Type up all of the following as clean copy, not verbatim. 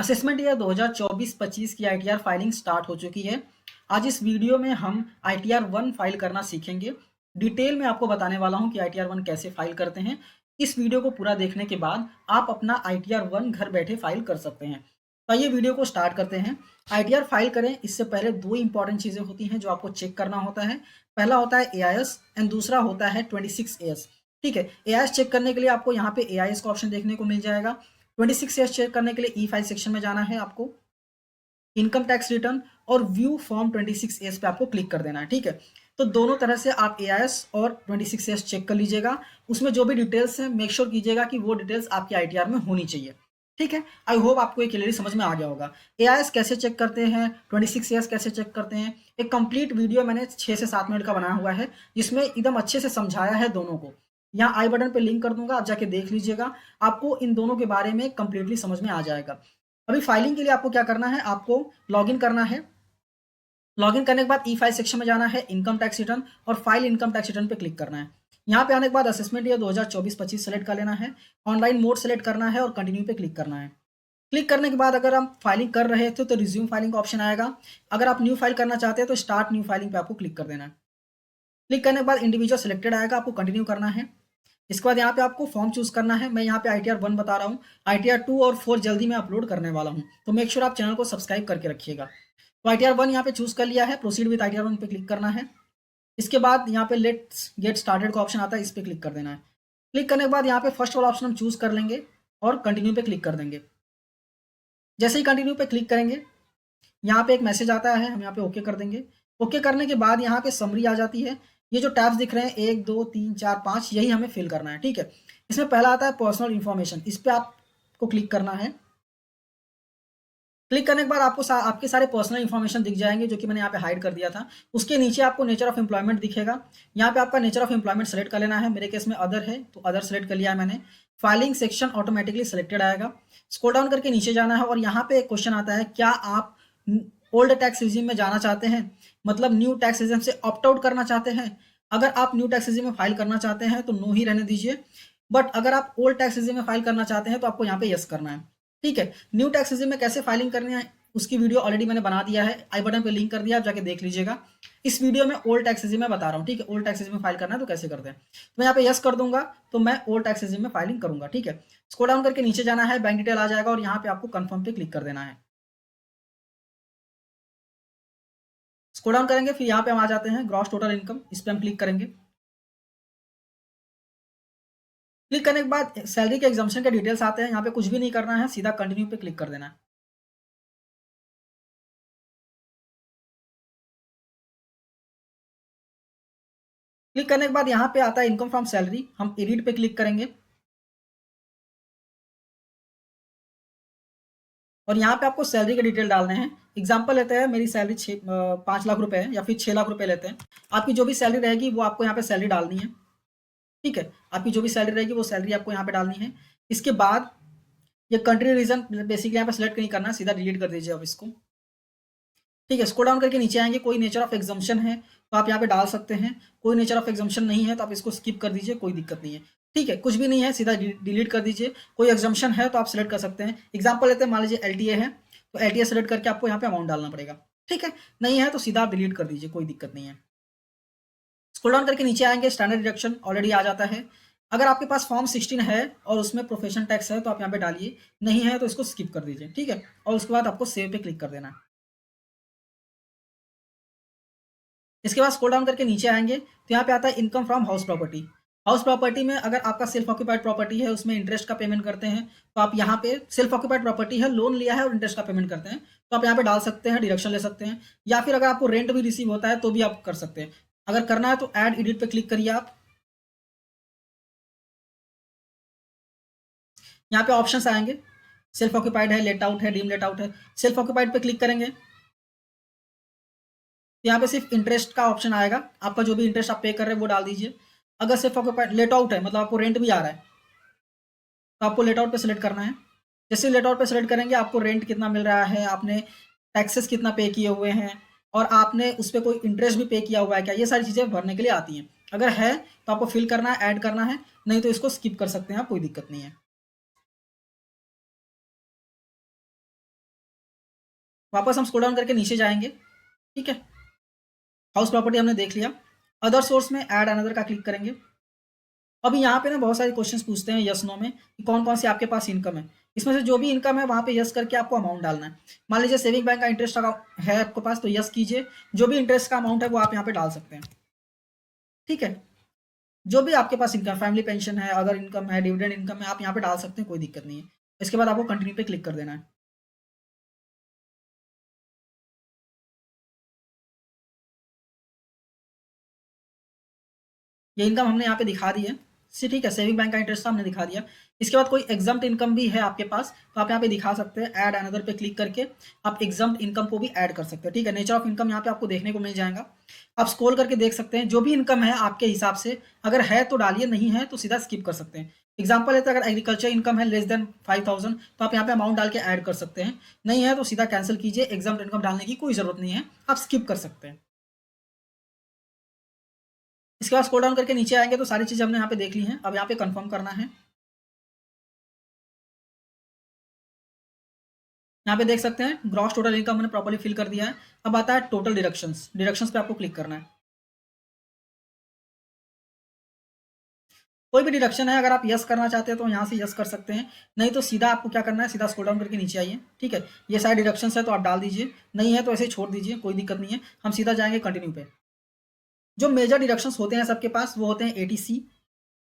Assessment year 2024-25 की ITR filing start हो चुकी है। आज इस वीडियो में हम आईटीआर 1 फाइल करना सीखेंगे। डिटेल में आपको बताने वाला हूं कि आईटीआर 1 कैसे फाइल करते हैं। इस वीडियो को पूरा देखने के बाद आप अपना आईटीआर 1 घर बैठे फाइल कर सकते हैं। तो आइए वीडियो को स्टार्ट करते हैं। आईटीआर फाइल करें इससे पहले दो इंपॉर्टेंट चीजें होती हैं जो आपको चेक करना होता है। पहला होता है एआईएस एंड दूसरा होता है 26एएस। ठीक है, एआईएस चेक करने के लिए आपको यहाँ पे एआईएस का ऑप्शन देखने को मिल जाएगा। 26 चेक करने के लिए ई फाइल सेक्शन में जाना है आपको, इनकम टैक्स रिटर्न और व्यू फॉर्म 26 पे आपको क्लिक कर देना है। ठीक है, तो दोनों तरह से आप एआईएस और 26 चेक कर लीजिएगा। उसमें जो भी डिटेल्स है मेक श्योर कीजिएगा कि वो डिटेल्स आपके आईटीआर में होनी चाहिए। ठीक है, आई होप आपको ये क्लियरली समझ में आ गया होगा। एआईएस कैसे चेक करते हैं, 26 कैसे चेक करते हैं, एक कंप्लीट वीडियो मैंने 6 से 7 मिनट का बनाया हुआ है जिसमें एकदम अच्छे से समझाया है दोनों को। यहाँ आई बटन पे लिंक कर दूंगा, आप जाके देख लीजिएगा, आपको इन दोनों के बारे में कंप्लीटली समझ में आ जाएगा। अभी फाइलिंग के लिए आपको क्या करना है, आपको लॉगिन करना है। लॉगिन करने के बाद ई फाइल सेक्शन में जाना है, इनकम टैक्स रिटर्न और फाइल इनकम टैक्स रिटर्न पे क्लिक करना है। यहाँ पे आने के बाद असेसमेंट ईयर 2024-25 सेलेक्ट कर लेना है, ऑनलाइन मोड सेलेक्ट करना है और कंटिन्यू पे क्लिक करना है। क्लिक करने के बाद अगर आप फाइलिंग कर रहे थे तो रिज्यूम फाइलिंग का ऑप्शन आएगा। अगर आप न्यू फाइल करना चाहते हैं तो स्टार्ट न्यू फाइलिंग पे आपको क्लिक कर देना है। क्लिक करने के बाद इंडिविजुअल सिलेक्टेड आएगा, आपको कंटिन्यू करना है। इसके बाद यहाँ पे आपको फॉर्म चूज करना है। मैं यहाँ पे आईटीआर 1 बता रहा हूँ, आईटीआर 2 और 4 जल्दी मैं अपलोड करने वाला हूँ, तो मेक श्योर आप चैनल को सब्सक्राइब करके रखिएगा। तो आईटीआर 1 यहाँ पे चूज कर लिया है, प्रोसीड विद आईटीआर 1 पे क्लिक करना है। इसके बाद यहाँ पे लेट्स गेट स्टार्टेड का ऑप्शन आता है, इस पे क्लिक कर देना है। क्लिक करने के बाद यहाँ पे फर्स्ट वाला ऑप्शन हम चूज कर लेंगे और कंटिन्यू पे क्लिक कर देंगे। जैसे ही कंटिन्यू पे क्लिक करेंगे यहाँ पे एक मैसेज आता है, हम यहाँ पे ओके कर देंगे। ओके करने के बाद यहाँ पे समरी आ जाती है। ये जो टैब्स दिख रहे हैं 1 2 3 4 5, यही हमें फिल करना है। ठीक है, इसमें पहला आता है पर्सनल इन्फॉर्मेशन, इस पे आपको क्लिक करना है। क्लिक करने के बाद आपको आपके सारे पर्सनल इन्फॉर्मेशन दिख जाएंगे जो कि मैंने यहाँ पे हाइड कर दिया था। उसके नीचे आपको नेचर ऑफ एम्प्लॉयमेंट दिखेगा, यहाँ पे आपका नेचर ऑफ एम्प्लॉयमेंट सेलेक्ट कर लेना है। मेरे केस में अदर है तो अदर सेलेक्ट कर लिया है मैंने। फाइलिंग सेक्शन ऑटोमेटिकली सिलेक्टेड आएगा। स्क्रॉल डाउन करके नीचे जाना है और यहाँ पे एक क्वेश्चन आता है, क्या आप ओल्ड टैक्स रिजीम में जाना चाहते हैं, मतलब न्यू टैक्स रिजीम से ऑप्ट आउट करना चाहते हैं। अगर आप न्यू टैक्स रिजीम में फाइल करना चाहते हैं तो नो ही रहने दीजिए, बट अगर आप ओल्ड टैक्स रिजीम में फाइल करना चाहते हैं तो आपको यहाँ पे यस करना है। ठीक है, न्यू टैक्स रिजीम में कैसे फाइलिंग करनी है उसकी वीडियो ऑलरेडी मैंने बना दिया है, आई बटन पे लिंक कर दिया, आप जाके देख लीजिएगा। इस वीडियो में ओल्ड टैक्स रिजीम में बता रहा हूँ। ठीक है, ओल्ड टैक्स रिजीम में फाइल करना है तो कैसे करते हैं, तो मैं यहाँ पे यस कर दूंगा, तो मैं ओल्ड टैक्स रिजीम में फाइलिंग करूंगा। ठीक है, स्क्रॉल डाउन करके नीचे जाना है, बैंक डिटेल आ जाएगा और यहाँ पे आपको कंफर्म पे क्लिक कर देना है। स्क्रॉल डाउन करेंगे, फिर यहाँ पे हम आ जाते हैं ग्रॉस टोटल इनकम, इस पे हम क्लिक करेंगे। क्लिक करने के बाद सैलरी के एग्जाम्पशन के डिटेल्स आते हैं, यहाँ पे कुछ भी नहीं करना है, सीधा कंटिन्यू पे क्लिक कर देना है। क्लिक करने के बाद यहाँ पे आता है इनकम फ्रॉम सैलरी, हम एडिट पे क्लिक करेंगे और यहाँ पे आपको सैलरी के डिटेल डालने हैं। एग्जाम्पल लेते हैं, मेरी सैलरी 5 लाख रुपए है या फिर 6 लाख रुपए लेते हैं। आपकी जो भी सैलरी रहेगी वो आपको यहाँ पे सैलरी डालनी है। ठीक है, आपकी जो भी सैलरी रहेगी वो सैलरी आपको यहाँ पे डालनी है। इसके बाद ये कंट्री रीजन बेसिकली यहाँ पे सिलेक्ट नहीं करना, सीधा डिलीट कर दीजिए अब इसको। ठीक है, स्क्रॉल डाउन करके नीचे आएंगे, कोई नेचर ऑफ एग्जाम्पशन है तो आप यहाँ पे डाल सकते हैं, कोई नेचर ऑफ एग्जाम्पशन नहीं है तो आप इसको स्किप कर दीजिए, कोई दिक्कत नहीं है। ठीक है, कुछ भी नहीं है सीधा डिलीट कर दीजिए। कोई एग्जाम्पशन है तो आप सिलेक्ट कर सकते हैं। एग्जाम्पल लेते हैं, मान लीजिए एलटीए है तो एलटीए सेलेक्ट करके आपको यहाँ पे अमाउंट डालना पड़ेगा। ठीक है, नहीं है तो सीधा आप डिलीट कर दीजिए, कोई दिक्कत नहीं है। स्क्रॉल डाउन करके नीचे आएंगे, स्टैंडर्ड डिडक्शन ऑलरेडी आ जाता है। अगर आपके पास फॉर्म 16 है और उसमें प्रोफेशन टैक्स है तो आप यहाँ पे डालिए, नहीं है तो इसको स्किप कर दीजिए। ठीक है, और उसके बाद आपको सेव पे क्लिक कर देना है। इसके बाद स्क्रॉल डाउन करके नीचे आएंगे तो यहाँ पे आता है income from house property. House property में अगर आपका सेल्फ ऑक्यूपाइड प्रॉपर्टी है, उसमें इंटरेस्ट का पेमेंट करते हैं तो आप यहाँ पे सेल्फ ऑक्यूपाइड प्रॉपर्टी है, लोन लिया है और इंटरेस्ट का पेमेंट करते हैं तो आप यहाँ पे डाल सकते हैं, डिडक्शन ले सकते हैं। या फिर अगर आपको रेंट भी रिसीव होता है तो भी आप कर सकते हैं। अगर करना है तो ऐड एडिट पे क्लिक करिए आप। यहाँ पे ऑप्शंस आएंगे, सेल्फ ऑक्यूपाइड है, लेट आउट है, डीम लेट आउट है। सेल्फ ऑक्यूपाइड पे क्लिक करेंगे तो यहाँ पे सिर्फ इंटरेस्ट का ऑप्शन आएगा, आपका जो भी इंटरेस्ट आप पे कर रहे हैं वो डाल दीजिए। अगर सेल्फ ऑक्यूपाइड लेट आउट है, मतलब आपको रेंट भी आ रहा है, तो आपको लेट आउट पे सिलेक्ट करना है। जैसे लेट आउट पे सिलेक्ट करेंगे आपको रेंट कितना मिल रहा है, आपने टैक्सेस कितना पे किए हुए हैं और आपने उस पर कोई इंटरेस्ट भी पे किया हुआ है क्या, ये सारी चीज़ें भरने के लिए आती हैं। अगर है तो आपको फिल करना है, ऐड करना है, नहीं तो इसको स्किप कर सकते हैं आप, कोई दिक्कत नहीं है। वापस हम स्क्रॉल डाउन करके नीचे जाएंगे, ठीक है। हाउस प्रॉपर्टी हमने देख लिया। अदर सोर्स में ऐड अनदर का क्लिक करेंगे। अभी यहाँ पे ना बहुत सारे क्वेश्चंस पूछते हैं यस नो में कि कौन कौन सी आपके पास इनकम है। इसमें से जो भी इनकम है वहाँ पे यस करके आपको अमाउंट डालना है। मान लीजिए सेविंग बैंक का इंटरेस्ट है आपके पास, तो यस कीजिए। जो भी इंटरेस्ट का अमाउंट है वो आप यहाँ पे डाल सकते हैं, ठीक है। जो भी आपके पास इनकम, फैमिली पेंशन है, अदर इनकम है, डिविडेंड इनकम है, आप यहाँ पे डाल सकते हैं, कोई दिक्कत नहीं है। इसके बाद आपको कंटिन्यू पे क्लिक कर देना है। ये इनकम हमने यहाँ पे दिखा दी है, ठीक है। सेविंग बैंक का इंटरेस्ट हमने दिखा दिया। इसके बाद कोई एग्जाम्प्ट इनकम भी है आपके पास, तो आप यहाँ पे दिखा सकते हैं। ऐड अनदर पे क्लिक करके आप एग्जाम्प्ट इनकम को भी ऐड कर सकते हैं, ठीक है। नेचर ऑफ इनकम यहाँ पे आपको देखने को मिल जाएगा। आप स्क्रॉल करके देख सकते हैं जो भी इनकम है आपके हिसाब से, अगर है तो डालिए, नहीं है तो सीधा स्किप कर सकते हैं। एग्जाम्पल लेते हैं, अगर एग्रीकल्चर इनकम है लेस देन 5000, तो आप यहाँ पे अमाउंट डाल के ऐड कर सकते हैं। नहीं है तो सीधा कैंसिल कीजिए, एग्जाम्प्ट इनकम डालने की कोई जरूरत नहीं है, आप स्किप कर सकते हैं। इसके बाद स्क्रॉल डाउन करके नीचे आएंगे तो सारी चीज़ हमने यहाँ पे देख ली हैं। अब यहाँ पे कंफर्म करना है। यहाँ पे देख सकते हैं ग्रॉस टोटल इनकम हमने प्रॉपर्ली फिल कर दिया है। अब आता है टोटल डिडक्शंस, डिडक्शंस पे आपको क्लिक करना है। कोई भी डिडक्शन है, अगर आप यस करना चाहते हैं तो यहाँ से यस कर सकते हैं, नहीं तो सीधा आपको क्या करना है, सीधा स्क्रॉल डाउन करके नीचे आइए, ठीक है। ये सारे डिडक्शंस है तो आप डाल दीजिए, नहीं है तो ऐसे ही छोड़ दीजिए, कोई दिक्कत नहीं है। हम सीधा जाएंगे कंटिन्यू पे। जो मेजर डिडक्शंस होते हैं सबके पास, वो होते हैं एटीसी,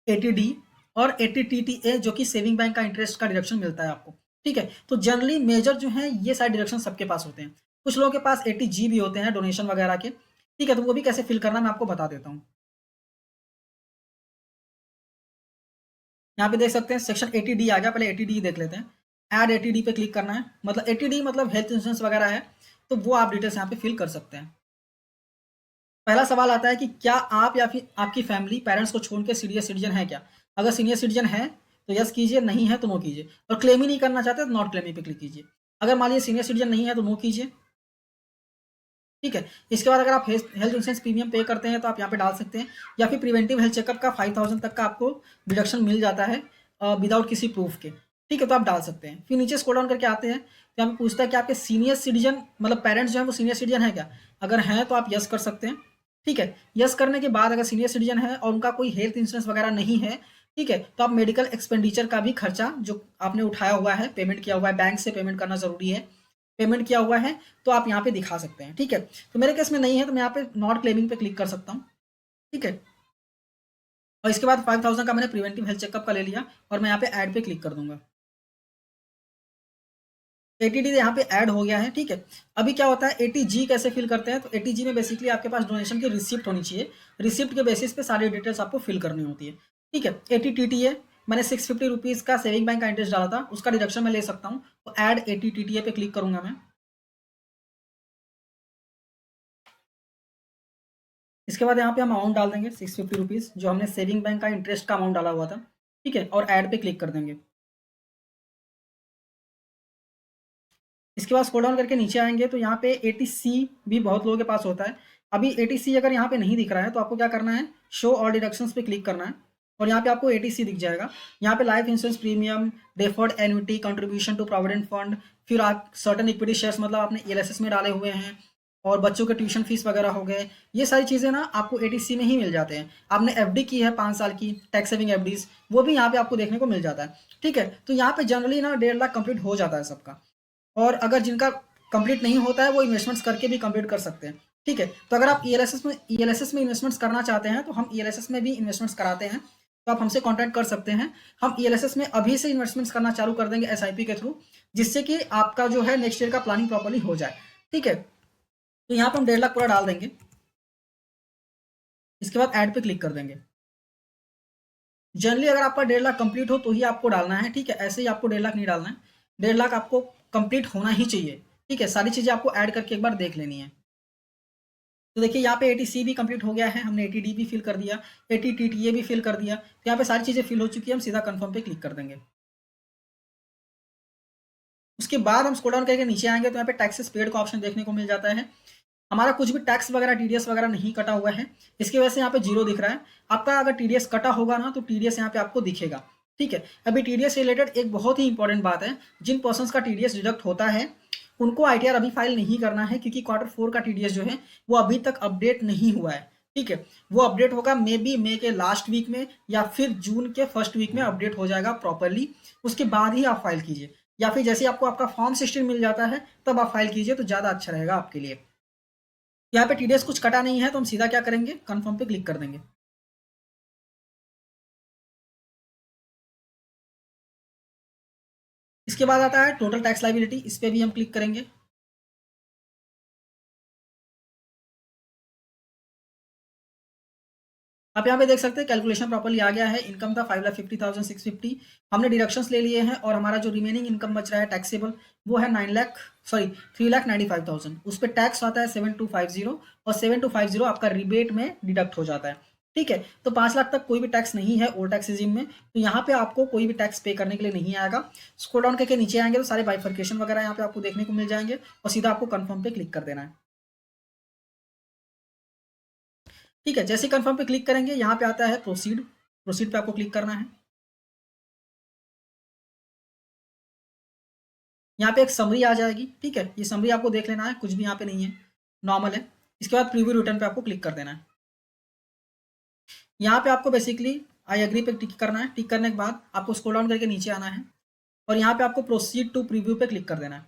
एटीडी और एटीटीटीए, जो कि सेविंग बैंक का इंटरेस्ट का डिडक्शन मिलता है आपको, ठीक है। तो जनरली मेजर जो है ये सारे डिडक्शन सबके पास होते हैं। कुछ लोगों के पास एटीजी भी होते हैं डोनेशन वगैरह के, ठीक है। तो वो भी कैसे फिल करना मैं आपको बता देता हूँ। यहाँ पे देख सकते हैं सेक्शन एटीडी आ गया, पहले एटीडी देख लेते हैं। ऐड एटीडी पे क्लिक करना है, मतलब एटीडी मतलब हेल्थ इंश्योरेंस वगैरह है, तो वो आप डिटेल्स यहाँ पे फिल कर सकते हैं। पहला सवाल आता है कि क्या आप या फिर आपकी फैमिली पेरेंट्स को छोड़ के सीनियर सिटीजन है क्या। अगर सीनियर सिटीजन है तो यस कीजिए, नहीं है तो नो कीजिए। और क्लेम ही नहीं करना चाहते तो नॉट क्लेमिंग पे क्लिक कीजिए। अगर मान लीजिए सीनियर सिटीजन नहीं है तो नो कीजिए, ठीक है। इसके बाद अगर आप हेल्थ इंश्योरेंस प्रीमियम पे करते हैं तो आप यहाँ पे डाल सकते हैं, या फिर प्रिवेंटिव हेल्थ चेकअप का 5000 तक का आपको डिडक्शन मिल जाता है विदाउट किसी प्रूफ के, ठीक है। तो आप डाल सकते हैं। फिर नीचे स्क्रॉल डाउन करके आते हैं तो यहाँ पे पूछता है कि आपके सीनियर सिटीजन मतलब पेरेंट्स जो है वो सीनियर सिटीजन है क्या। अगर हैं तो आप यस कर सकते हैं, ठीक है। यस करने के बाद अगर सीनियर सिटीजन है और उनका कोई हेल्थ इंश्योरेंस वगैरह नहीं है, ठीक है, तो आप मेडिकल एक्सपेंडिचर का भी खर्चा जो आपने उठाया हुआ है, पेमेंट किया हुआ है, बैंक से पेमेंट करना जरूरी है, पेमेंट किया हुआ है, तो आप यहाँ पे दिखा सकते हैं, ठीक है। तो मेरे केस में नहीं है तो मैं यहाँ पे नॉट क्लेमिंग पे क्लिक कर सकता हूँ, ठीक है। और इसके बाद 5000 का मैंने प्रिवेंटिव हेल्थ चेकअप का ले लिया और मैं यहाँ पे ऐड पे क्लिक कर दूंगा। एटीडी यहाँ पे ऐड हो गया है, ठीक है। अभी क्या होता है, एटीजी कैसे फिल करते हैं, तो एटीजी में बेसिकली आपके पास डोनेशन की रिसिप्ट होनी चाहिए। रिसिप्ट के बेसिस पे सारी डिटेल्स आपको फिल करनी होती है, ठीक है। एटीटीटीए मैंने 650 रुपीज़ का सेविंग बैंक का इंटरेस्ट डाला था, उसका डिडक्शन मैं ले सकता हूँ, तो ऐड एटीटीटीए पे क्लिक करूंगा मैं। इसके बाद यहाँ पे हम अमाउंट डाल देंगे 650 रुपीज़, जो हमने सेविंग बैंक का इंटरेस्ट का अमाउंट डाला हुआ था, ठीक है। और ऐड पे क्लिक कर देंगे। इसके बाद स्क्रॉल डाउन करके नीचे आएंगे तो यहाँ पे एटीसी भी बहुत लोगों के पास होता है। अभी एटीसी अगर यहाँ पे नहीं दिख रहा है तो आपको क्या करना है, शो ऑल डिडक्शंस पे क्लिक करना है और यहाँ पे आपको एटीसी दिख जाएगा। यहाँ पे life insurance premium, deferred annuity, contribution to provident fund, फिर आप सर्टन इक्विटी शेयर्स मतलब आपने ईएलएसएस में डाले हुए हैं, और बच्चों के ट्यूशन फीस वगैरह हो गए, ये सारी चीज़ें ना आपको एटीसी में ही मिल जाते हैं। आपने एफडी की है 5 साल की, टैक्स सेविंग एफडीज, वो भी यहाँ पे आपको देखने को मिल जाता है, ठीक है। तो यहाँ पे जनरली ना 1.5 लाख कंप्लीट हो जाता है सबका। और अगर जिनका कंप्लीट नहीं होता है वो इन्वेस्टमेंट्स करके भी कंप्लीट कर सकते हैं, ठीक है। तो अगर आप ईएलएसएस में इन्वेस्टमेंट्स करना चाहते हैं तो हम ईएलएसएस में भी इन्वेस्टमेंट्स कराते हैं, तो आप हमसे कांटेक्ट कर सकते हैं। हम ईएलएसएस में अभी से इन्वेस्टमेंट्स करना चालू कर देंगे एसआईपी के थ्रू, जिससे कि आपका जो है नेक्स्ट ईयर का प्लानिंग प्रॉपर्ली हो जाए, ठीक है। तो यहाँ पर हम 1.5 लाख पूरा डाल देंगे। इसके बाद ऐड पे क्लिक कर देंगे। जनरली अगर आपका 1.5 लाख कंप्लीट हो तो ही आपको डालना है, ठीक है। ऐसे ही आपको 1.5 लाख नहीं डालना है, 1.5 लाख आपको कंप्लीट होना ही चाहिए, ठीक है। सारी चीज़ें आपको ऐड करके एक बार देख लेनी है। तो देखिए यहाँ पे एटीसी भी कंप्लीट हो गया है, हमने एटीडी भी फिल कर दिया, एटीटीटीए भी फिल कर दिया, तो यहाँ पे सारी चीज़ें फिल हो चुकी है। हम सीधा कंफर्म पे क्लिक कर देंगे। उसके बाद हम स्क्रॉल डाउन करके नीचे आएंगे तो यहाँ पे टैक्सेस पेड का ऑप्शन देखने को मिल जाता है। हमारा कुछ भी टैक्स वगैरह टीडीएस वगैरह नहीं कटा हुआ है, इसकी वजह से यहाँ पे 0 दिख रहा है। आपका अगर टीडीएस कटा होगा ना तो टीडीएस यहाँ पे आपको दिखेगा, ठीक है। अभी टीडीएस रिलेटेड एक बहुत ही इंपॉर्टेंट बात है, जिन पर्सन्स का टीडीएस डिडक्ट होता है उनको आईटीआर अभी फाइल नहीं करना है, क्योंकि क्वार्टर 4 का टीडीएस जो है वो अभी तक अपडेट नहीं हुआ है। ठीक है, वो अपडेट होगा मे बी मई के लास्ट वीक में या फिर जून के फर्स्ट वीक में अपडेट हो जाएगा प्रॉपरली। उसके बाद ही आप फाइल कीजिए, या फिर जैसे आपको आपका फॉर्म 16 मिल जाता है तब आप फाइल कीजिए, तो ज़्यादा अच्छा रहेगा आपके लिए। यहाँ पे टीडीएस कुछ कटा नहीं है, तो हम सीधा क्या करेंगे, कन्फर्म पे क्लिक कर देंगे। इसके बाद आता है टोटल टैक्स लाइबिलिटी, इस पे भी हम क्लिक करेंगे। आप यहाँ पे देख सकते हैं कैलकुलेशन प्रॉपर्ली आ गया है। इनकम था 5,50,650, हमने डिडक्शंस ले लिए हैं और हमारा जो रिमेनिंग इनकम बच रहा है टैक्सेबल वो है 3,95,000। उस पर टैक्स आता है 7,250 और 7,250 आपका रिबेट में डिडक्ट हो जाता है। ठीक है, तो 5 लाख तक कोई भी टैक्स नहीं है ओल्ड टैक्स रिजीम में, तो यहाँ पे आपको कोई भी टैक्स पे करने के लिए नहीं आएगा। स्क्रॉल डाउन करके नीचे आएंगे तो सारे बाइफर्केशन वगैरह यहाँ पे आपको देखने को मिल जाएंगे और सीधा आपको कंफर्म पे क्लिक कर देना है। ठीक है, जैसे कंफर्म पे क्लिक करेंगे यहाँ पे आता है प्रोसीड, प्रोसीड पे आपको क्लिक करना है। यहाँ पे एक समरी आ जाएगी। ठीक है, ये समरी आपको देख लेना है, कुछ भी यहाँ पे नहीं है, नॉर्मल है। इसके बाद प्रीव्यू रिटर्न पे आपको क्लिक कर देना है। यहाँ पे आपको बेसिकली आई एग्री पे टिक करना है। टिक करने के बाद आपको स्क्रॉल डाउन करके नीचे आना है और यहाँ पे आपको प्रोसीड टू प्रीव्यू पे क्लिक कर देना है।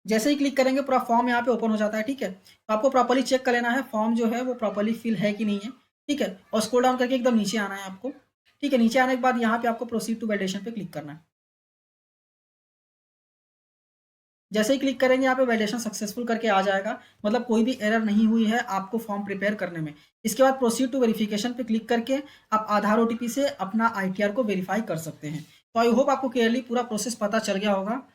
जैसे ही क्लिक करेंगे पूरा फॉर्म यहाँ पे ओपन हो जाता है। ठीक है, तो आपको प्रॉपर्ली चेक कर लेना है फॉर्म जो है वो प्रॉपर्ली फिल है कि नहीं है। ठीक है, और स्क्रॉल डाउन करके एकदम नीचे आना है आपको। ठीक है, नीचे आने के बाद यहाँ पे आपको प्रोसीड टू वैलिडेशन पे क्लिक करना है। जैसे ही क्लिक करेंगे यहाँ पे वैलिडेशन सक्सेसफुल करके आ जाएगा, मतलब कोई भी एरर नहीं हुई है आपको फॉर्म प्रिपेयर करने में। इसके बाद प्रोसीड टू वेरिफिकेशन पे क्लिक करके आप आधार ओटीपी से अपना आईटीआर को वेरीफाई कर सकते हैं। तो आई होप आपको क्लियरली पूरा प्रोसेस पता चल गया होगा।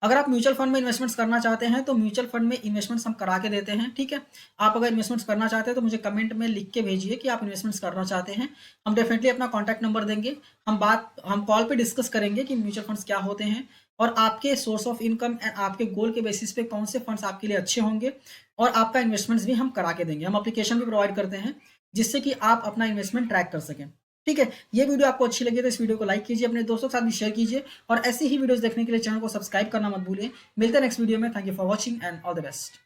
अगर आप म्यूचुअल फंड में इन्वेस्टमेंट्स करना चाहते हैं तो म्यूचुअल फंड में इन्वेस्टमेंट्स हम करा के देते हैं। ठीक है, आप अगर इन्वेस्टमेंट्स करना चाहते हैं तो मुझे कमेंट में लिख के भेजिए कि आप इन्वेस्टमेंट्स करना चाहते हैं। हम डेफिनेटली अपना कॉन्टैक्ट नंबर देंगे, हम कॉल पे डिस्कस करेंगे कि म्यूचुअल फंड्स क्या होते हैं और आपके सोर्स ऑफ इनकम एंड आपके गोल के बेसिस पे कौन से फंड्स आपके लिए अच्छे होंगे, और आपका इन्वेस्टमेंट्स भी हम करा के देंगे। हम एप्लीकेशन भी प्रोवाइड करते हैं जिससे कि आप अपना इन्वेस्टमेंट ट्रैक कर सकें। ठीक है, ये वीडियो आपको अच्छी लगी तो इस वीडियो को लाइक कीजिए, अपने दोस्तों के साथ भी शेयर कीजिए और ऐसी ही वीडियोस देखने के लिए चैनल को सब्सक्राइब करना मत भूलिए। मिलते हैं नेक्स्ट वीडियो में। Thank you for watching and all the best.